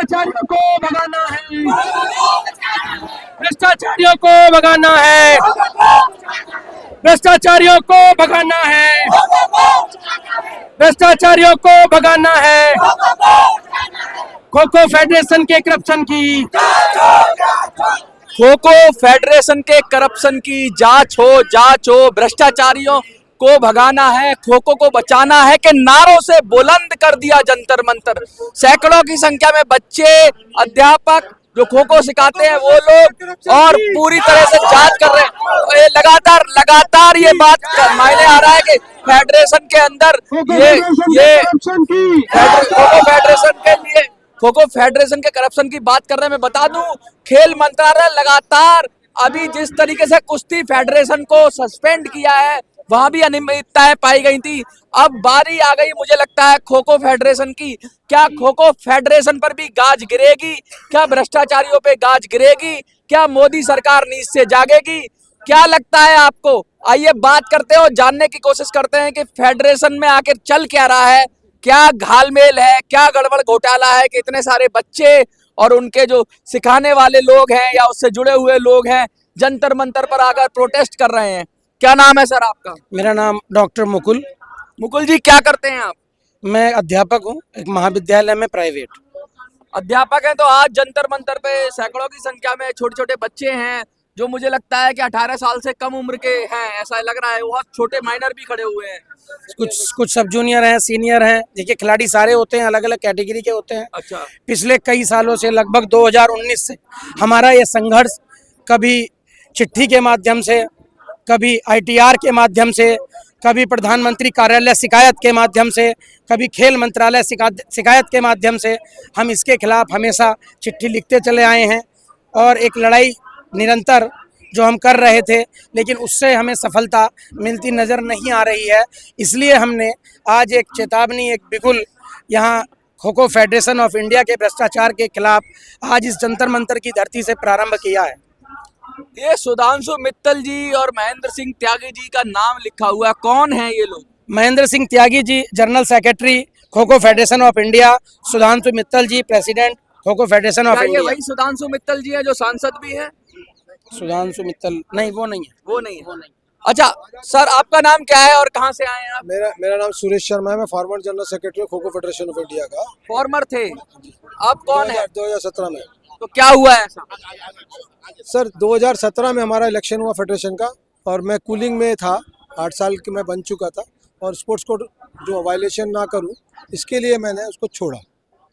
भ्रष्टाचारियों को भगाना है, भ्रष्टाचारियों को भगाना है, भ्रष्टाचारियों को भगाना है, भ्रष्टाचारियों को भगाना है। खो खो फेडरेशन के करप्शन की, खो खो फेडरेशन के करप्शन की जांच हो, भ्रष्टाचारियों को भगाना है, खो खो को बचाना है के नारों से बुलंद कर दिया जंतर मंतर। सैकड़ों की संख्या में बच्चे, अध्यापक जो खो खो सिखाते हैं वो लोग और पूरी तरह से जांच कर रहे हैं। लगातार ये बात मायने आ रहा है कि फेडरेशन के अंदर ये खो खो फेडरेशन के करप्शन की बात कर रहे हैं। मैं बता दूं, खेल मंत्रालय लगातार अभी जिस तरीके से कुश्ती फेडरेशन को सस्पेंड किया है वहां भी अनियमितताएं पाई गई थी। अब बारी आ गई मुझे लगता है खो खो फेडरेशन की। क्या खो खो फेडरेशन पर भी गाज गिरेगी? क्या भ्रष्टाचारियों पे गाज गिरेगी? क्या मोदी सरकार नींद से जागेगी? क्या लगता है आपको? आइए बात करते हैं और जानने की कोशिश करते हैं कि फेडरेशन में आखिर चल क्या रहा है, क्या घालमेल है, क्या गड़बड़ घोटाला है कि इतने सारे बच्चे और उनके जो सिखाने वाले लोग हैं या उससे जुड़े हुए लोग हैं जंतर मंतर पर आकर प्रोटेस्ट कर रहे हैं। क्या नाम है सर आपका? मेरा नाम डॉक्टर मुकुल। मुकुल जी, क्या करते हैं आप? मैं अध्यापक हूँ एक महाविद्यालय में, प्राइवेट अध्यापक हैं। तो आज जंतर मंतर पे सैकड़ों की संख्या में छोटे छोटे बच्चे हैं जो मुझे लगता है कि 18 साल से कम उम्र के हैं, ऐसा लग रहा है। बहुत छोटे माइनर भी खड़े हुए हैं। कुछ सब जूनियर हैं, सीनियर हैं। देखिए खिलाड़ी सारे होते हैं, अलग अलग कैटेगरी के होते हैं। अच्छा। पिछले कई सालों से, लगभग 2019 से हमारा ये संघर्ष कभी चिट्ठी के माध्यम से, कभी ITR के माध्यम से, कभी प्रधानमंत्री कार्यालय शिकायत के माध्यम से, कभी खेल मंत्रालय शिकायत के माध्यम से हम इसके खिलाफ हमेशा चिट्ठी लिखते चले आए हैं और एक लड़ाई निरंतर जो हम कर रहे थे, लेकिन उससे हमें सफलता मिलती नज़र नहीं आ रही है। इसलिए हमने आज एक चेतावनी, एक बिगुल यहाँ खो खो फेडरेशन ऑफ इंडिया के भ्रष्टाचार के खिलाफ आज इस जंतर मंतर की धरती से प्रारंभ किया है। ये सुधांशु मित्तल जी और महेंद्र सिंह त्यागी जी का नाम लिखा हुआ है, कौन है ये लोग? Mahendra Singh Tyagi ji general secretary Kho Kho federation of India, Sudhanshu Mittal ji president Kho Kho federation of India. वही सुधांशु मित्तल जी है जो सांसद भी हैं? सुधांशु मित्तल नहीं, वो नहीं है। वो नहीं है। अच्छा सर, आपका नाम क्या है और कहाँ से आए हैं आप? मेरा नाम सुरेश शर्मा है। मैं former general secretary Kho Kho federation of India का। फॉर्मर थे, अब कौन है? 2017 में। तो क्या हुआ है ऐसा? सर 2017 में हमारा इलेक्शन हुआ फेडरेशन का और मैं कूलिंग में था, 8 साल की मैं बन चुका था और स्पोर्ट्स कोड जो वायलेशन ना करूं इसके लिए मैंने उसको छोड़ा।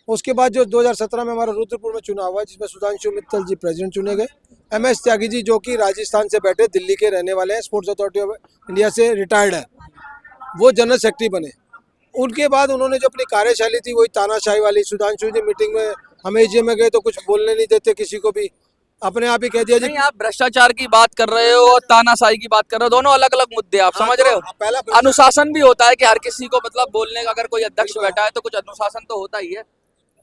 उसके बाद जो 2017 में हमारा रुद्रपुर में चुनाव हुआ जिसमें सुधांशु मित्तल जी प्रेसिडेंट चुने गए, MS त्यागी जी जो कि राजस्थान से बैठे, दिल्ली के रहने वाले हैं, स्पोर्ट्स अथॉरिटी ऑफ इंडिया से रिटायर्ड है, वो जनरल सेक्रेटरी बने। उनके बाद उन्होंने जो अपनी कार्यशैली थी वही तानाशाही वाली। सुधांशु जी मीटिंग में हम AGM में गए तो कुछ बोलने नहीं देते किसी को भी, अपने आप ही कह दिया जी। नहीं, आप भ्रष्टाचार की बात कर रहे हो और तानाशाही की बात कर रहे हो, दोनों अलग अलग मुद्दे, आप समझ रहे हो? पहला अनुशासन भी होता है कि हर किसी को मतलब बोलने का, अगर कोई अध्यक्ष बैठा है तो कुछ अनुशासन तो होता ही है।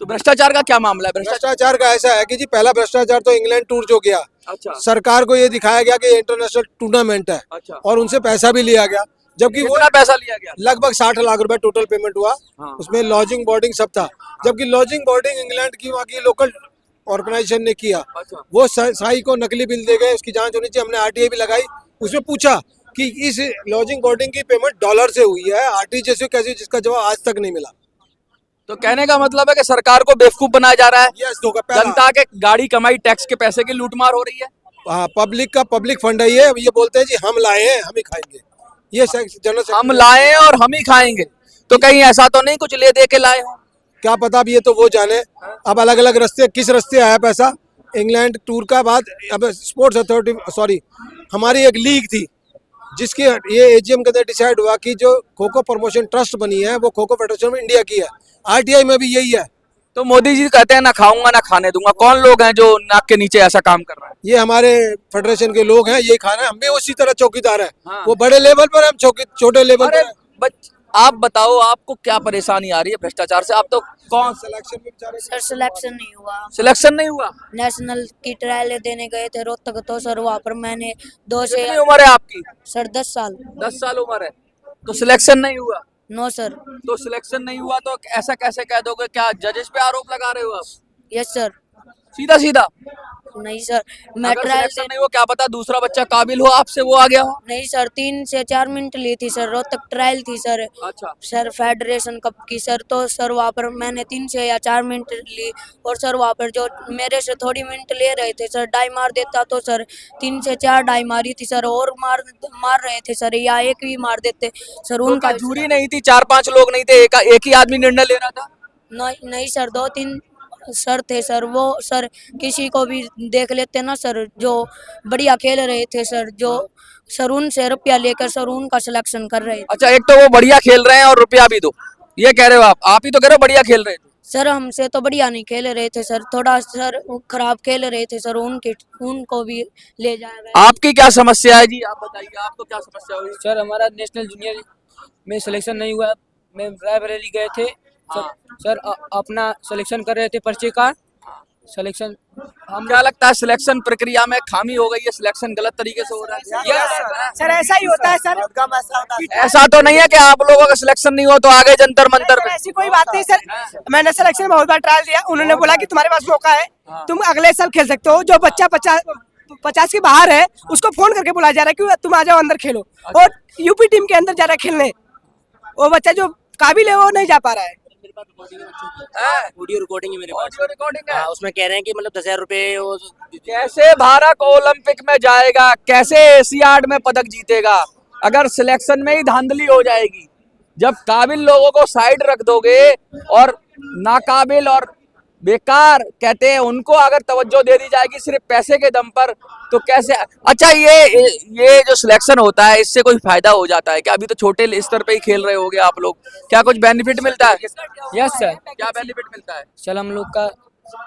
तो भ्रष्टाचार का क्या मामला है? भ्रष्टाचार का ऐसा है कि जी पहला भ्रष्टाचार तो इंग्लैंड टूर जो गया, अच्छा, सरकार को ये दिखाया गया कि इंटरनेशनल टूर्नामेंट है, अच्छा, और उनसे पैसा भी लिया गया, जबकि वो पैसा लिया गया लगभग 60 लाख रुपए टोटल पेमेंट हुआ। हाँ। उसमें लॉजिंग बोर्डिंग सब था, जबकि लॉजिंग बोर्डिंग इंग्लैंड की वहाँ की लोकल ऑर्गेनाइजेशन ने किया। अच्छा। वो साई को नकली बिल दे गए, उसकी जांच होनी चाहिए। हमने RTI भी लगाई, उसमें पूछा कि इस लॉजिंग बोर्डिंग की पेमेंट डॉलर से हुई है, RTGS से कैसे, जिसका जवाब आज तक नहीं मिला। तो कहने का मतलब है कि सरकार को बेवकूफ बनाया जा रहा है। जनता के गाड़ी कमाई टैक्स के पैसे की लूटमार हो रही है। हाँ, पब्लिक का पब्लिक फंड है ये बोलते हैं जी हम लाए हैं हम ही खाएंगे, ये जनरल हम लाए और हम ही खाएंगे। तो कहीं ऐसा तो नहीं कुछ ले दे के लाए हो? क्या पता, अब ये तो वो जाने। अब अलग अलग रास्ते, किस रास्ते आया पैसा इंग्लैंड टूर का बाद। अब स्पोर्ट्स अथॉरिटी, सॉरी, हमारी एक लीग थी जिसके ये AGM के अंदर डिसाइड हुआ कि जो खो खो प्रमोशन ट्रस्ट बनी है वो खो खो फेडरेशन ऑफ इंडिया की है। RTI में भी यही है। तो मोदी जी कहते हैं ना खाऊंगा ना खाने दूंगा, कौन लोग हैं जो नाक के नीचे ऐसा काम कर रहे हैं? ये हमारे फेडरेशन के लोग हैं, ये खा रहे हैं। हम भी उसी तरह चौकीदार हैं। हाँ। वो बड़े लेवल पर, हम छोटे लेवल पर। आप बताओ, आपको क्या परेशानी आ रही है भ्रष्टाचार से? आप तो कौन सिलेक्शन में बेचारे सर सिलेक्शन नहीं हुआ। सिलेक्शन नहीं हुआ? नेशनल की ट्रायल देने गए थे रोहतक, तो सर वहाँ पर मैंने 2 से कितनी उम्र है आपकी? सर 10 साल। 10 साल उम्र है, तो सिलेक्शन नहीं हुआ? No sir. तो सिलेक्शन नहीं हुआ तो ऐसा कैसे कह दोगे? क्या जजेस पे आरोप लगा रहे हो आप? Yes sir. सीधा सीधा? नहीं सर, मैं अगर ट्रायल सिलेक्शन नहीं हो, क्या पता दूसरा बच्चा काबिल हो आपसे, वो आ गया हो। नहीं सर, 3 से 4 मिनट ली थी सर, रोहतक ट्रायल थी सर। अच्छा। सर फेडरेशन कप की सर, तो सर वहाँ पर मैंने 3 से या 4 मिनट ली, और सर वहाँ पर जो मेरे से थोड़ी मिनट ले रहे थे सर, डाई मार देता तो सर 3 से 4 डाई मारी थी सर, और मार रहे थे सर, या एक भी मार देते सर तो उनका। क्या जूरी नहीं थी, 4-5 लोग नहीं थे, एक ही आदमी निर्णय ले रहा था? नहीं सर, 2-3 सर थे सर, वो सर किसी को भी देख लेते ना सर, जो बढ़िया खेल रहे थे सर, जो सर उनसे रुपया लेकर सर उनका सिलेक्शन कर रहे थे। अच्छा, एक तो वो बढ़िया खेल रहे हैं और रुपया भी दो, ये कह रहे हो आप ही तो कह रहे हो बढ़िया खेल रहे थे। सर हमसे तो बढ़िया नहीं खेल रहे थे सर, थोड़ा सर खराब खेल रहे थे सर, उनको भी ले जाएगा। आपकी क्या समस्या है जी, आप बताइए, आपको क्या समस्या हुई? सर हमारा नेशनल जूनियर में सिलेक्शन नहीं हुआ, मैं रायबरेली गए थे सर, अपना सिलेक्शन कर रहे थे पर्चे का सिलेक्शन। हम क्या लगता है सिलेक्शन प्रक्रिया में खामी हो गई है, सिलेक्शन गलत तरीके से हो रहा है? सर ऐसा ही होता है सर, ऐसा तो नहीं है कि आप लोगों का सिलेक्शन नहीं हो तो आगे जंतर मंतर पे? ऐसी कोई बात नहीं सर। मैंने सिलेक्शन में बहुत बार ट्रायल दिया, उन्होंने बोला कि तुम्हारे पास मौका है, तुम अगले साल खेल सकते हो। जो बच्चा 50 के बाहर है उसको फोन करके बुलाया जा रहा है कि तुम आ जाओ अंदर खेलो, और यूपी टीम के अंदर जा रहा है खेलने, वो बच्चा जो काबिल है वो नहीं जा पा रहा है। वीडियो रिकॉर्डिंग है मेरे पास। ऑडियो रिकॉर्डिंग है। हाँ, उसमें कह रहे हैं कि मतलब 10,000 रुपए कैसे भारत ओलंपिक में जाएगा, कैसे एशियाड में पदक जीतेगा अगर सिलेक्शन में ही धांधली हो जाएगी? जब काबिल लोगों को साइड रख दोगे और नाकाबिल और बेकार कहते हैं उनको अगर तवज्जो दे दी जाएगी सिर्फ पैसे के दम पर, तो कैसे? अच्छा, ये जो सिलेक्शन होता है इससे कोई फायदा हो जाता है क्या? अभी तो छोटे स्तर पे ही खेल रहे होगे आप लोग, क्या कुछ बेनिफिट मिलता है? Yes sir. क्या बेनिफिट मिलता है? सर हम लोग का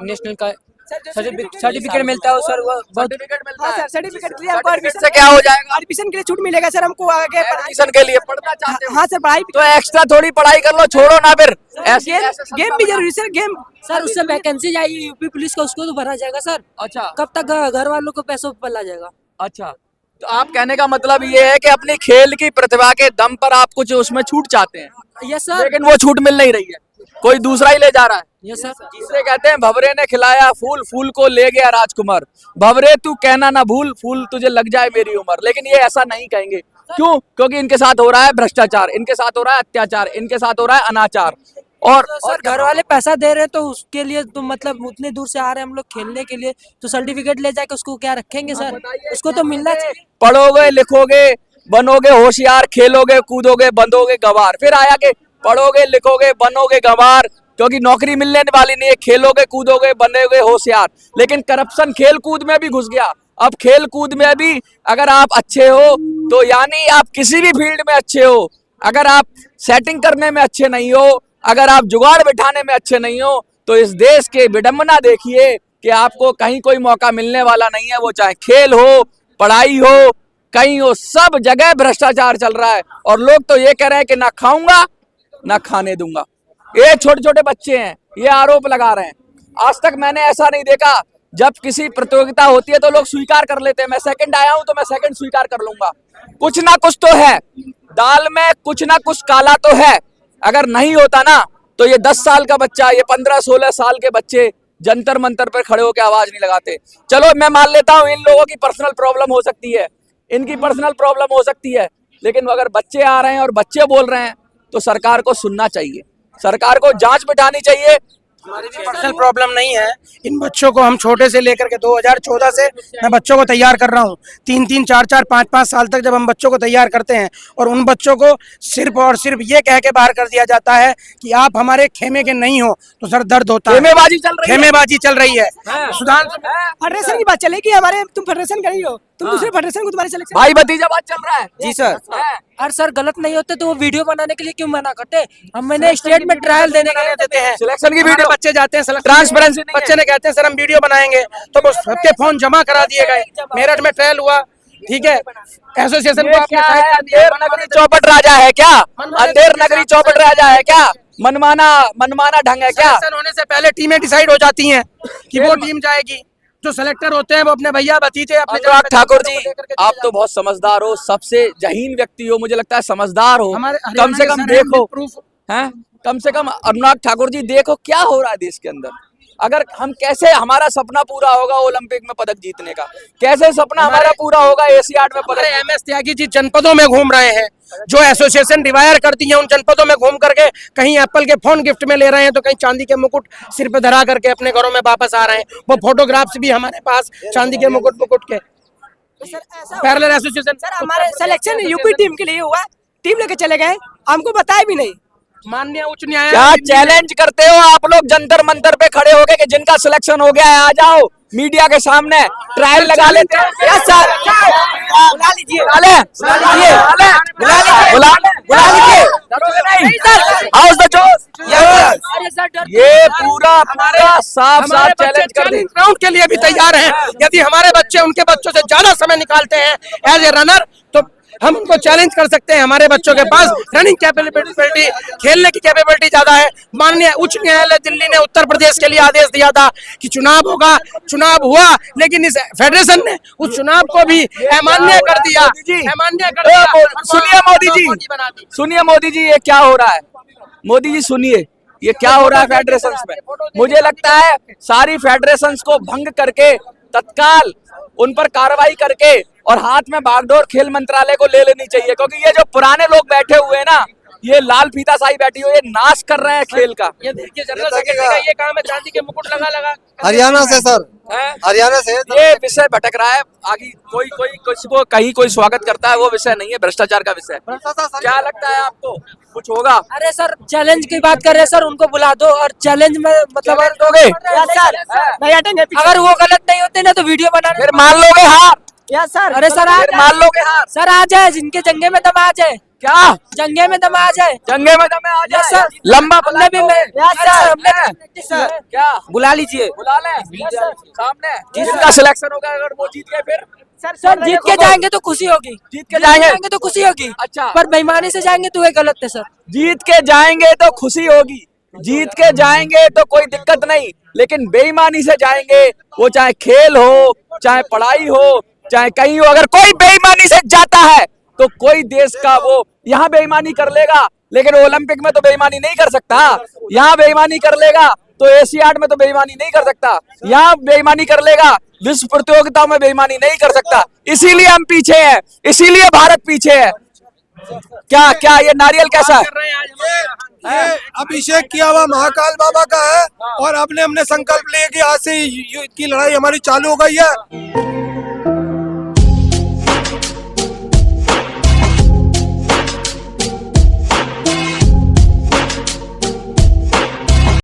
नेशनल का सर्टिफिकेट मिलता है सर, वो बहुत सर्टिफिकेट मिलता हाँ है। सर, सर्टिफिकेट के लिए हमको सर्टिफिकेट से क्या हो जाएगा? एडमिशन के लिए छूट मिलेगा सर, हमको आगे एडमिशन के लिए पढ़ना चाहते हो हाँ सर, पढ़ाई तो एक्स्ट्रा थोड़ी पढ़ाई कर लो, छोड़ो ना फिर। गेम भी जरूरी सर, गेम सर उससे वैकेंसी जाएगी यूपी पुलिस का, उसको तो भरा जाएगा सर। अच्छा कब तक घर वालों को पैसों पर ला जाएगा? अच्छा, तो आप कहने का मतलब ये है कि अपनी खेल की प्रतिभा के दम पर आप कुछ उसमें छूट चाहते हैं, यस सर। लेकिन वो छूट मिल नहीं रही है, कोई दूसरा ही ले जा रहा है। Yes sir. जिसे कहते हैं भवरे ने खिलाया फूल, फूल को ले गया राजकुमार। भवरे तू कहना ना भूल, फूल तुझे लग जाए मेरी उम्र। लेकिन ये ऐसा नहीं कहेंगे, क्यों? क्योंकि इनके साथ हो रहा है भ्रष्टाचार, इनके साथ हो रहा है अत्याचार, इनके साथ हो रहा है अनाचार। और सर घर वाले पैसा दे रहे हैं तो उसके लिए तो मतलब उतने दूर से आ रहे हैं हम लोग खेलने के लिए, तो सर्टिफिकेट ले जाके उसको क्या रखेंगे सर? उसको तो मिलना चाहिए। पढ़ोगे लिखोगे बनोगे होशियार, खेलोगे कूदोगे बंधोगे गवार। फिर आया कि पढ़ोगे लिखोगे बनोगे गवार, क्योंकि नौकरी मिलने वाली नहीं है, खेलोगे कूदोगे बनेगे होशियार। लेकिन करप्शन खेल कूद में भी घुस गया। अब खेल कूद में भी अगर आप अच्छे हो तो यानी आप किसी भी फील्ड में अच्छे हो, अगर आप सेटिंग करने में अच्छे नहीं हो, अगर आप जुगाड़ बिठाने में अच्छे नहीं हो, तो इस देश के विडंबना देखिए कि आपको कहीं कोई मौका मिलने वाला नहीं है। वो चाहे खेल हो, पढ़ाई हो, कहीं हो, सब जगह भ्रष्टाचार चल रहा है। और लोग तो ये कह रहे हैं कि ना खाऊंगा ना खाने दूंगा। ये छोटे छोटे बच्चे हैं, ये आरोप लगा रहे हैं। आज तक मैंने ऐसा नहीं देखा, जब किसी प्रतियोगिता होती है तो लोग स्वीकार कर लेते हैं, मैं सेकंड आया हूं तो मैं सेकंड स्वीकार कर लूंगा। कुछ ना कुछ तो है दाल में, कुछ ना कुछ काला तो है। अगर नहीं होता ना तो ये 10 साल का बच्चा, ये 15-16 साल के बच्चे जंतर मंतर पर खड़े होकर आवाज नहीं लगाते। चलो मैं मान लेता हूं इन लोगों की पर्सनल प्रॉब्लम हो सकती है, इनकी पर्सनल प्रॉब्लम हो सकती है, लेकिन अगर बच्चे आ रहे हैं और बच्चे बोल रहे हैं तो सरकार को सुनना चाहिए, सरकार को जांच बिठानी चाहिए। हमारी भी पर्सनल प्रॉब्लम नहीं है। इन बच्चों को हम छोटे से लेकर के 2014 से मैं बच्चों को तैयार कर रहा हूँ। 3-3, 4-4, 5-5 साल तक जब हम बच्चों को तैयार करते हैं और उन बच्चों को सिर्फ और सिर्फ ये कह के बाहर कर दिया जाता है कि आप हमारे खेमे के नहीं हो, तो सर दर्द होता है। खेमेबाजी चल रही है। खेमेबाजी चल रही है। हाँ। सुधार फेडरेशन की बात चलेगी, हमारे तुम फेडरेशन का नहीं हो, तुम दूसरे फेडरेशन को तुम्हारी सिलेक्शन। भाई भतीजा बात चल रहा है। जी सर। हाँ। और सर गलत नहीं होते तो वो वीडियो बनाने के लिए क्यों मना करते? हम मैंने स्टेट में ट्रायल देने के लिए देते हैं, सिलेक्शन की हमारे वीडियो बच्चे जाते हैं, ट्रांसपेरेंसी नहीं है। बच्चे ने कहते हैं सर हम वीडियो बनाएंगे, तो वो सबके फोन जमा करा दिए गए। मेरठ में ट्रायल हुआ, ठीक है, एसोसिएशन को आपने क्या है? साइड कर दिया। अंधेर नगरी चौपट राजा है क्या? अंधेर नगरी चौपट राजा है क्या? मनमाना ढंग है क्या? सिलेक्शन होने से पहले टीमें डिसाइड हो जाती हैं कि वो टीम जाएगी। जो सिलेक्टर होते हैं वो अपने भैया भतीजे अपने अनुराग ठाकुर जी, आप तो बहुत समझदार हो, सबसे जहीन व्यक्ति हो, मुझे लगता है समझदार हो। कम से कम देखो, हैं, कम से कम अनुराग ठाकुर जी देखो क्या हो रहा है देश के अंदर। अगर हम कैसे हमारा सपना पूरा होगा ओलंपिक में पदक जीतने का, कैसे सपना हमारा पूरा होगा एशियाड में हमारे पदक। MS त्यागी जी जनपदों में घूम रहे हैं, जो एसोसिएशन डिवाइड करती है उन जनपदों में घूम करके कहीं एप्पल के फोन गिफ्ट में ले रहे हैं, तो कहीं चांदी के मुकुट सिर पे धरा करके अपने घरों में वापस आ रहे हैं। वो फोटोग्राफ्स भी हमारे पास चांदी के मुकुट के पैरेलल एसोसिएशन। सर हमारे सिलेक्शन यूपी टीम के लिए हुआ, टीम लेके चले गए, हमको बताया भी नहीं। माननीय उच्च क्या न्यायालय चैलेंज करते हो आप लोग जंतर मंतर पे खड़े होके कि जिनका सिलेक्शन हो गया है आ जाओ मीडिया के सामने ट्रायल लगा लेते हैं? यस सर, बुला लीजिए, बुला ले, बुला लीजिए। हाउस द जोश, ये पूरा साफ चैलेंज कर दी। ग्राउंड के लिए भी तैयार हैं। यदि हमारे बच्चे उनके बच्चों से ज्यादा समय निकालते हैं एज ए रनर, तो हम उनको चैलेंज कर सकते हैं। हमारे बच्चों के पास रनिंग कैपेबिलिटी, खेलने की कैपेबिलिटी ज्यादा है। माननीय उच्च न्यायालय दिल्ली ने उत्तर प्रदेश के लिए आदेश दिया था कि चुनाव होगा, चुनाव हुआ, लेकिन इस फेडरेशन ने उस चुनाव को भी अमान्य कर दिया। अमान्य कर दिया। सुनिए मोदी जी, सुनिए मोदी जी, ये क्या हो रहा है? मोदी जी सुनिए, ये क्या हो रहा है फेडरेशंस में? मुझे लगता है सारी फेडरेशंस को भंग करके तत्काल उन पर कार्रवाई करके और हाथ में बागडोर खेल मंत्रालय को ले लेनी चाहिए, क्योंकि ये जो पुराने लोग बैठे हुए हैं ना, ये लाल फीता शाही बैठी हुई है, नाश कर रहे हैं खेल का। ये देखिए जनरल सेक्रेटरी का ये काम है, चांदी के मुकुट लगा हरियाणा से सर, हरियाणा से ये विषय भटक रहा है। आगे कोई किसी को कहीं कोई स्वागत करता है, वो विषय नहीं है, भ्रष्टाचार का विषय। क्या लगता है आपको कुछ होगा? अरे सर चैलेंज की बात कर रहे हैं सर, उनको बुला दो और चैलेंज में मतलब दोगे? सर नहीं हटेंगे, अगर वो गलत नहीं होते ना तो वीडियो बना फिर मान लोगे हार? Yes sir. अरे सर आ फिर मान लोगे हार? सर आ जाए, जिनके जंगे में दम आ जाए, क्या जंगे में दम आ जाए, जंगे में दम आ जाए? Yes sir. लंबा हमने भी सर क्या बुला लीजिए बुला लें सामने, जिनका सिलेक्शन होगा अगर वो जीत गए फिर सर जीत के जाएंगे तो खुशी होगी, जीत के जाएंगे तो खुशी होगी। अच्छा। पर बेईमानी से जाएंगे तो ये गलत है सर। जीत के जाएंगे तो खुशी होगी, जीत के जाएंगे तो कोई दिक्कत नहीं, लेकिन बेईमानी से जाएंगे, वो चाहे खेल हो, चाहे पढ़ाई हो, चाहे कहीं हो, अगर कोई बेईमानी से जाता है तो कोई देश का वो यहाँ बेईमानी कर लेगा, लेकिन ओलंपिक में तो बेईमानी नहीं कर सकता। यहाँ बेईमानी कर लेगा तो एशियाड में तो बेईमानी नहीं कर सकता, यहाँ बेईमानी कर लेगा विश्व प्रतियोगिताओं में बेईमानी नहीं कर सकता। इसीलिए हम पीछे हैं, इसीलिए भारत पीछे है। क्या क्या ये नारियल कैसा है? ये अभिषेक किया हुआ महाकाल बाबा का है, और अपने हमने संकल्प लिया कि आज से की लड़ाई हमारी चालू हो गई है।